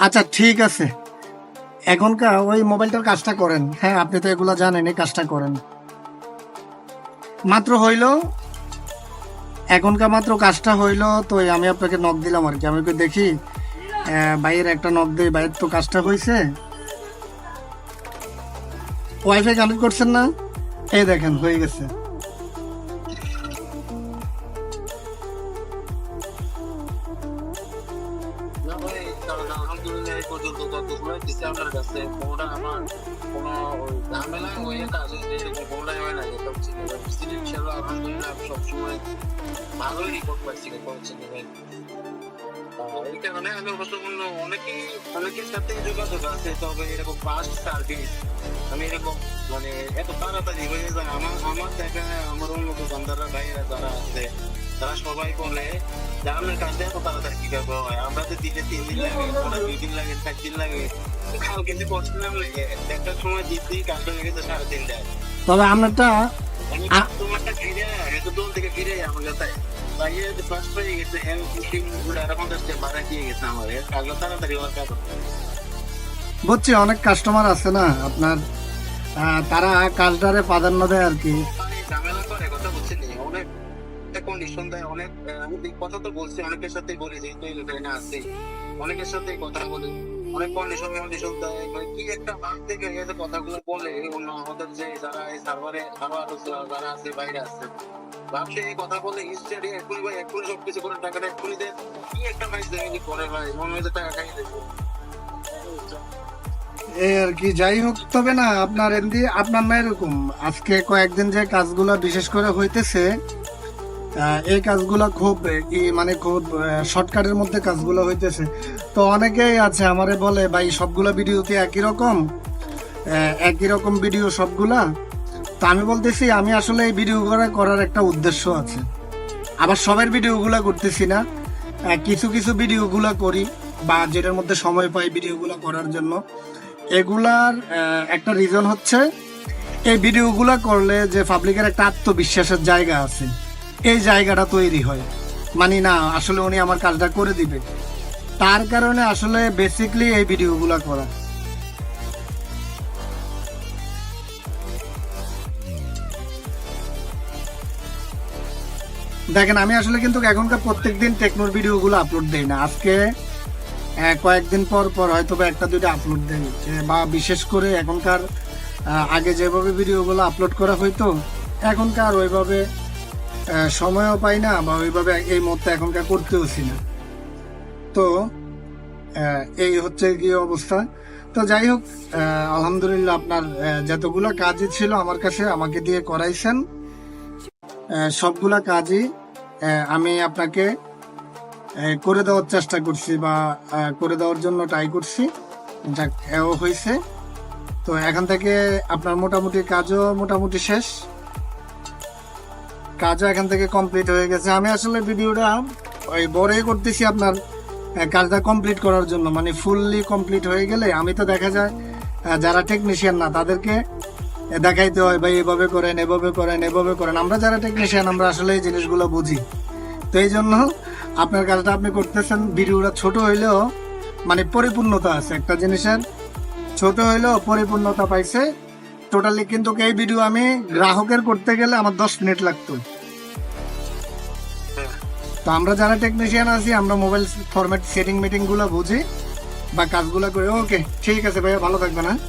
আচ্ছা ঠিক আছে, এখনকার ওই মোবাইলটার কাজটা করেন। হ্যাঁ, আপনি তো এগুলা জানেন, এই কাজটা করেন। মাত্র হইলো, এখনকার মাত্র কাজটা হইলো, তো আমি আপনাকে নক দিলাম আর কি। আমি কই দেখি বাইরের একটা নক দিই, বাইরের তো কাজটা হয়েছে। ওয়াইফাই কানেক্ট করছেন না? এই দেখেন হয়ে গেছে। না ভাই, কারণ আলহামদুলিল্লাহ এই পর্যন্ত যতগুলো দিচ্ছে আপনার কাছে কোনোটা আমার কোনো ওই ঝামেলা হয়ে কাজ হয়েছে এরকম কোনোটাই হয় না। এটা হচ্ছে ইনশাল্লাহ আলহামদুলিল্লাহ আমি সবসময় ভালোই রিপোর্ট পাচ্ছি করছেন ভাই। এই কারণে আমি অবশ্য বললো অনেকের সাথে যোগাযোগ আছে, তবে এরকম ফাস্ট সার্ভিস আমি এরকম মানে এত তাড়াতাড়ি হয়ে যায় আমার দেখা আমার অন্য দোকানদাররা ভাইয়েরা যারা আছে তারা সবাই বলে যে আপনার কাজটা এত তাড়াতাড়ি কিভাবে হয়, আমরা তো দিনে 3 দিন লাগে, ওরা 2 দিন লাগে, 4 দিন লাগে, কালকে যে পড়ছিলাম একটা সময় দিতে কাজটা লেগে তো 3.5 দেয়। তবে আপনারটা আমি তোমারটা ফিরে এত দূর থেকে ফিরে আমার কাছে বাইরে যে ফার্স্ট হয়ে গেছে হ্যাঁ আর 50 ভাড়া দিয়ে গেছে আমার কাজটা তাড়াতাড়ি হওয়ার কারণ। বুঝছি, অনেক কাস্টমার আছে না আপনার, তারা কাজটারে প্রাধান্য দেয় আর কি। ঝামেলা করে কথা বলছি অনেক কন্ডিশন দেয় অনেক। আমি কথা তো বলছি অনেকের সাথে বলি যে ট্রেনে আসছি, অনেকের সাথে কথা বলি, অনেক কন্ডিশন দেয়। কি একটা ভাব থেকে এই কথাগুলো বলে অন্য আমাদের যে যারা এই সার্ভারে যারা আছে বাইরে আছে ভাবছে এই কথা বলে ইনস্ট্যান্ট এক্ষুনি ভাই এক্ষুনি সবকিছু করে টাকাটা এক্ষুনি দেয়। কি একটা ভাই দেয়নি করে ভাই মনে হয় যে টাকা খাই দেবো। এই আর কি, যাই হোক। তবে না আপনার এমনি আপনার না এরকম আজকে কয়েকদিন যে কাজগুলো বিশেষ করে হইতেছে, এই কাজগুলো খুব মানে খুব শর্টকাটের মধ্যে কাজগুলো হইতেছে। তো অনেকেই আছে আমারে বলে ভাই সবগুলো ভিডিওতে একই রকম ভিডিও সবগুলা। তো আমি বলতেছি আমি আসলে এই ভিডিও করার একটা উদ্দেশ্য আছে, আবার সবার ভিডিওগুলো করতেছি না, কিছু কিছু ভিডিওগুলো করি বা যেটার মধ্যে সময় পাই ভিডিওগুলো করার জন্য। এগুলার একটা রিজন হচ্ছে এই ভিডিওগুলো করলে যে পাবলিকের একটা আত্মবিশ্বাসের জায়গা আছে, এই জায়গাটা তৈরি হয়। মানে না আসলে উনি আমার কাজটা করে দিবে, তার কারণে আসলে বেসিকলি এই ভিডিওগুলো করা। দেখেন আমি আসলে কিন্তু এখনকার প্রত্যেকদিন টেকনোর ভিডিওগুলো আপলোড দেই না। আজকে কয়েকদিন পর পর হয়তো বা একটা দুইটা আপলোড দেই, বা বিশেষ করে এখনকার আগে যেভাবে ভিডিওগুলো আপলোড করা হইতো এখনকার ওইভাবে সময়ও পাই না, বা ওইভাবে এই মুহূর্তে এখনকার করতেওছি না। তো এই হচ্ছে কি অবস্থা। তো যাই হোক, আলহামদুলিল্লাহ আপনার যতগুলো কাজই ছিল আমার কাছে আমাকে দিয়ে করাইছেন, সবগুলা কাজই আমি আপনাকে করে দেওয়ার চেষ্টা করছি বা করে দেওয়ার জন্য ট্রাই করছি। যাক এও হয়েছে। তো এখান থেকে আপনার মোটামুটি কাজও মোটামুটি শেষ, কাজও এখান থেকে কমপ্লিট হয়ে গেছে। আমি আসলে ভিডিওটা ওই বড়ই করতেছি আপনার কাজটা কমপ্লিট করার জন্য, মানে ফুললি কমপ্লিট হয়ে গেলে আমি তো দেখা যায় যারা টেকনিশিয়ান না তাদেরকে দেখাইতে হয় ভাই এভাবে করেন এভাবে করেন এভাবে করেন। আমরা যারা টেকনিশিয়ান আমরা আসলে এই জিনিসগুলো বুঝি। তো এই জন্য আপনার কাজটা আপনি করতেছেন, ভিডিওটা ছোট হইলেও মানে পরিপূর্ণতা আছে একটা জিনিসের, ছোট হইলেও পরিপূর্ণতা পাইছে টোটালি। কিন্তু এই ভিডিও আমি গ্রাহকের করতে গেলে আমার 10 মিনিট লাগতো। তো আমরা যারা টেকনিশিয়ান আছি আমরা মোবাইল ফরম্যাট সেটিং মিটিং গুলো বুঝি বা কাজগুলো করি। ওকে ঠিক আছে ভাইয়া, ভালো থাকবেন। হ্যাঁ।